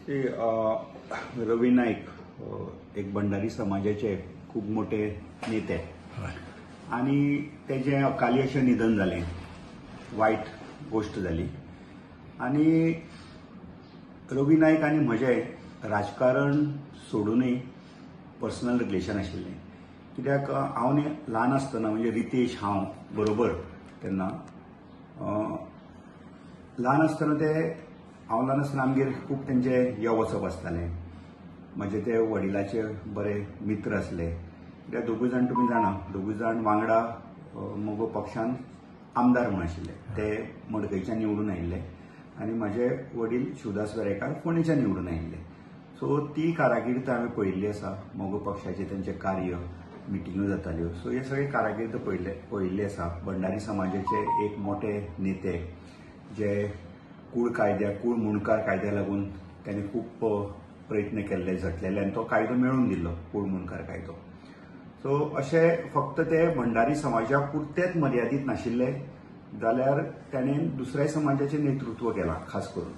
रवी नाईक एक भंडारी समाजाचे खूप मोठे नेते आणि त्याचे अकाली अशें निधन जालें. वायट गोष्ट जाली. आणि रवी नाईक आनी म्हजें राजकारण सोडूनय पर्सनल रिलेशन आशिल्लें. कित्याक हांव न्ही ल्हान आसतना म्हणजे रितेश हांव बरोबर तेन्ना ल्हान आसतना हांव ल्हान आसतना आमगेर खूब तेंचे यो वचप आसतालें. म्हजे ते वडिलाचे बरे मित्र आसले. कित्याक दोगूय जाण तुमी जाणा दोगूय जाण वांगडा मोगो पक्षान आमदार म्हूण आशिल्ले. ते मडकयच्यान निवडून आयिल्ले आनी म्हजे वडील शिवदास वेरेकार फोंडेच्यान निवडून आयिल्ले. सो ती कारागिर्द हांवें पळयल्ली आसा. मोगो पक्षाचे तेंचे कार्य, मिटिंग्यो जाताल्यो. सो हे सगळे कारागिर्द पळयल्ली आसा. भंडारी समाजाचे एक मोठे नेते जे कूळ मुणकार कायद्या लागून त्यांनी खूप प्रयत्न केल्ले, झटलेले आनी तो कायदो मेळून दिल्लो कूळ मुणकार कायदो. सो अशें फक्त ते भंडारी समाजा पुरतेच मर्यादीत नाशिल्ले जाल्यार ताणें दुसऱ्या समाजाचें नेतृत्व केलां खास करून.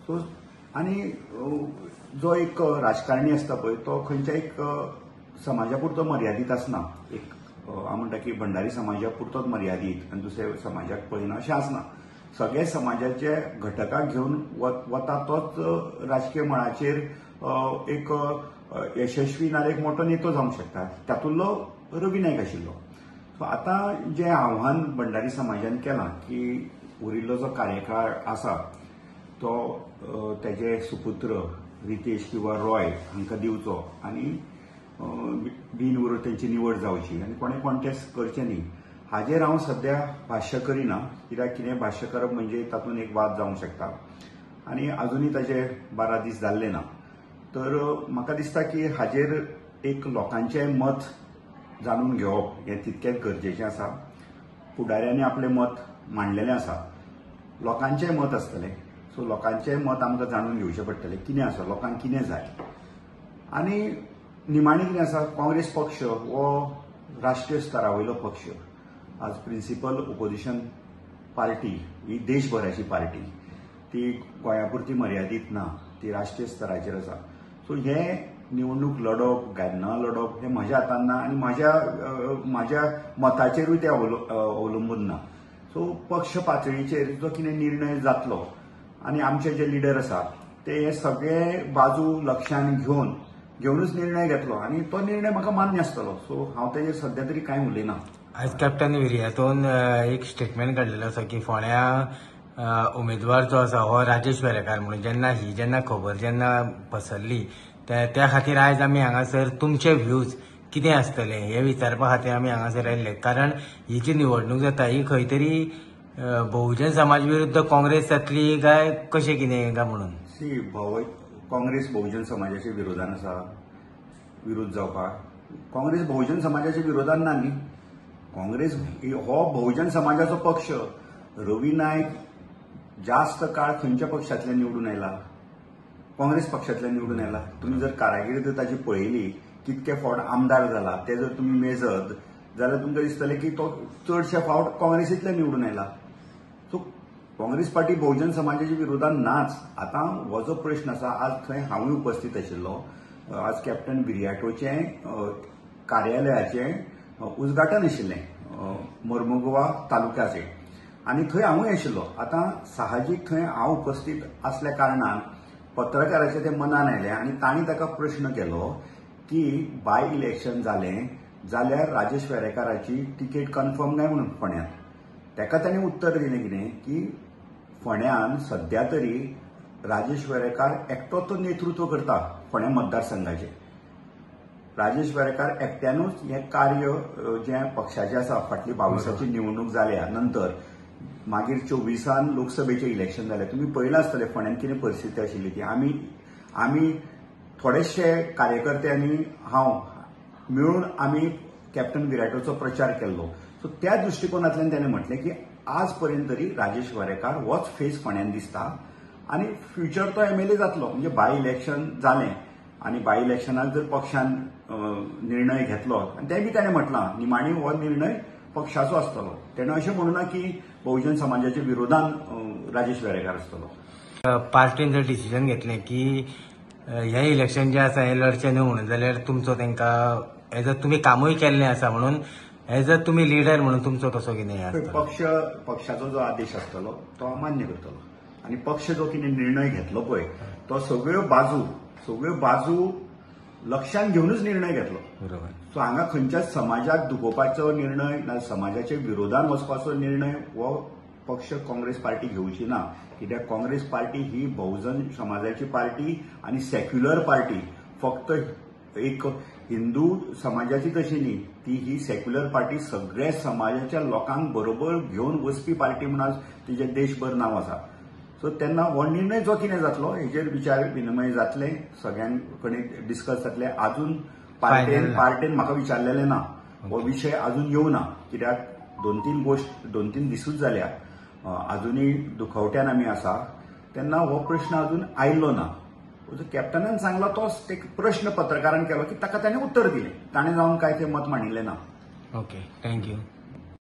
सो आनी जो एक राजकारणी आसता पळय तो खंयच्या एक समाजा पुरतो मर्यादीत आसना. एक हांव म्हणटा की भंडारी समाजा पुरतोच मर्यादीत आनी दुसऱ्या समाजाक पळयना अशें आसना. सगळे समाजाचे घटकाक घेवन वता तोच राजकीय मळाचेर एक यशस्वी नाल्यार एक मोठो नेतो जावंक शकता. तातूंतलो रवी नाईक आशिल्लो. सो आतां जें आव्हान भंडारी समाजान केलां की उरिल्लो जो कार्यकाळ आसा तो तेजे सुपुत्र रितेश किंवा रॉय हांकां दिवचो आनी बिनविरोध तेंची निवड जावची आनी कोणें कॉन्टेस्ट करचें न्ही हाजेर हांव सध्या भाश्य करिना. कित्याक कितें भाश्य करप म्हणजे तातूंत एक वाद जावंक शकता आनी अजुनूय ताचे 12 दीस जाल्ले ना. तर म्हाका दिसता की हाजेर एक लोकांचें मत जाणून घेवप हें तितकेंच गरजेचें आसा. फुडाऱ्यांनी आपलें मत मांडलेलें आसा. लोकांचें मत आसतलें. सो लोकांचें मत आमकां जाणून घेवचें पडटलें. कितें आसा, लोकांक कितें जाय. आनी निमाणें कितें आसा, काँग्रेस पक्ष हो राष्ट्रीय स्तरावयलो पक्ष. आज प्रिन्सिपल ओपोजिशन पार्टी ही देशभराची पार्टी. ती गोंयापुरती मर्यादीत ना. ती राष्ट्रीय स्तराचेर आसा. सो हे निवडणूक लडप काय न लडप हे म्हज्या हातांत ना आनी म्हाज्या मताचेरूय ते अवलंबून ना. सो पक्ष पातळीचेर जो कितें निर्णय जातलो आनी आमचे जे लिडर आसा ते हे सगळे बाजू लक्षांत घेवनूच निर्णय घेतलो आनी तो निर्णय म्हाका मान्य आसतलो. सो हांव तेजेर सध्या तरी कांय उलयना. आज कॅप्टन विर्यातून एक स्टेटमेंट काढलेलो आसा की फोंड्या उमेदवार जो आसा हो राजेश वेरेकार म्हणून जेन्ना खबर पसरली त्या खातीर आयज आमी हांगासर तुमचे व्ह्यूज कितें आसतले हे विचारपा खातीर आमी हांगासर आयिल्ले. कारण ही जी निवडणूक जाता ही खंय तरी बहुजन समाज विरुद्ध काँग्रेस जातली काय कशें कितें काय म्हणून. काँग्रेस बहुजन समाजाच्या विरोधान आसा. विरोध जावपाक काँग्रेस बहुजन समाजाच्या विरोधान ना न्ही. काँग्रेस हो बहुजन समाजाचो पक्ष. रवी नाईक जास्त काळ खंयच्या पक्षांतल्यान निवडून आयला? काँग्रेस पक्षांतल्यान निवडून आयला. तुम्ही जर कारागिर्द ताची पळयली कितके फावट आमदार जाला ते जर तुम्ही मेजत जाल्यार तुमकां दिसतलें की तो चडशे फावट काँग्रेसींतल्यान निवडून आयला. सो काँग्रेस पार्टी बहुजन समाजाच्या विरोधान नाच. आतां हो जो प्रश्न आसा आज थंय हांवूय उपस्थित आशिल्लो. आज कॅप्टन विर्याटोचे कार्यालयाचें उद्घाटन आशिल्लें मोर्मुगांव तालुक्याचें आनी थंय हांवूय आशिल्लो. आतां साहजीक थंय हांव उपस्थित आसल्या कारणान पत्रकाराचे ते मनान आयलें आनी तांणी ताका प्रश्न केलो की बाय इलेक्शन जालें जाल्यार राजेश वेरेकाराची तिकेट कन्फर्म काय म्हणून फोंड्यान. ताका ताणें उत्तर दिलें कितें की फोंड्यान सध्या तरी राजेश वेरेकार एकटोच तो नेतृत्व करता फोंड्या मतदारसंघाचें. राजेश वेरेकार एकट्यानूच हें कार्य जें पक्षाचें आसा फाटली 22ची निवडणूक जाल्या नंतर मागीर 24 लोकसभेचें इलेक्शन जालें. तुमी पळयलां आसतलें फोंड्यान कितें परिस्थिती आशिल्ली ती. आमी थोडेशे कार्यकर्ते आनी हांव मेळून आमी कॅप्टन विराटोचो प्रचार केल्लो. सो त्या दृश्टिकोनांतल्यान ताणें म्हटलें की आज पर्यंत तरी राजेश वेरेकार होच फेस फोंड्यान दिसता आनी फ्युचर तो MLA जातलो. म्हणजे बाय इलेक्शन जालें आनी बाय इलेक्शनाक जर पक्षान निर्णय घेतलो आनी तें बी ताणें म्हटलां निमाणी हो निर्णय पक्षाचो आसतलो. ताणें अशें म्हणूं ना की बहुजन समाजाच्या विरोधान राजेश वेरेकार आसतलो. पार्टीन जर डिसिजन घेतलें की हे इलेक्शन जे आसा हें लढचें न्हू म्हणून जाल्यार तुमचो तांकां एज अ तुमी कामूय केल्लें आसा म्हणून एज अ तुमी लिडर म्हणून तुमचो कसो कितें हें आसता? पक्षाचो जो आदेश आसतलो तो हांव मान्य करतलो आणि पक्ष जो कितें निर्णय घेतलो पळय तो सगळ्यो बाजू लक्षांत घेवनूच निर्णय घेतलो. बरोबर. सो हांगा खंयच्याच समाजाक दुखोवपाचो निर्णय ना समाजाच्या विरोधान वचपाचो निर्णय हो पक्ष काँग्रेस पार्टी घेवची ना. कित्याक काँग्रेस पार्टी ही बहुजन समाजाची पार्टी आणि सेक्युलर पार्टी. फक्त एक हिंदू समाजाची तशी न्ही, ती ही सेक्युलर पार्टी सगळ्या समाजाच्या लोकांक बरोबर घेवन वचपी पार्टी म्हणून आज तिचें देशभर नांव आसा. सो तेन्ना हो निर्णय जो कितें जातलो हेजेर विचार विनिमय जातले, सगळ्यां कडेन डिस्कस जातले. अजून पार्टेन म्हाका विचारलेलें ना, हो विशय अजून येवना. कित्याक दोन तीन दिसूच जाल्या, अजूनय दुखवट्यान आमी आसा. तेन्ना हो प्रश्न अजून आयिल्लो ना. कॅप्टनान सांगलो तोच एक प्रश्न पत्रकारान केलो की ताका ताणें उत्तर दिलें. ताणें जावन काय ते मत मांडिल्लें ना. Okay, thank you.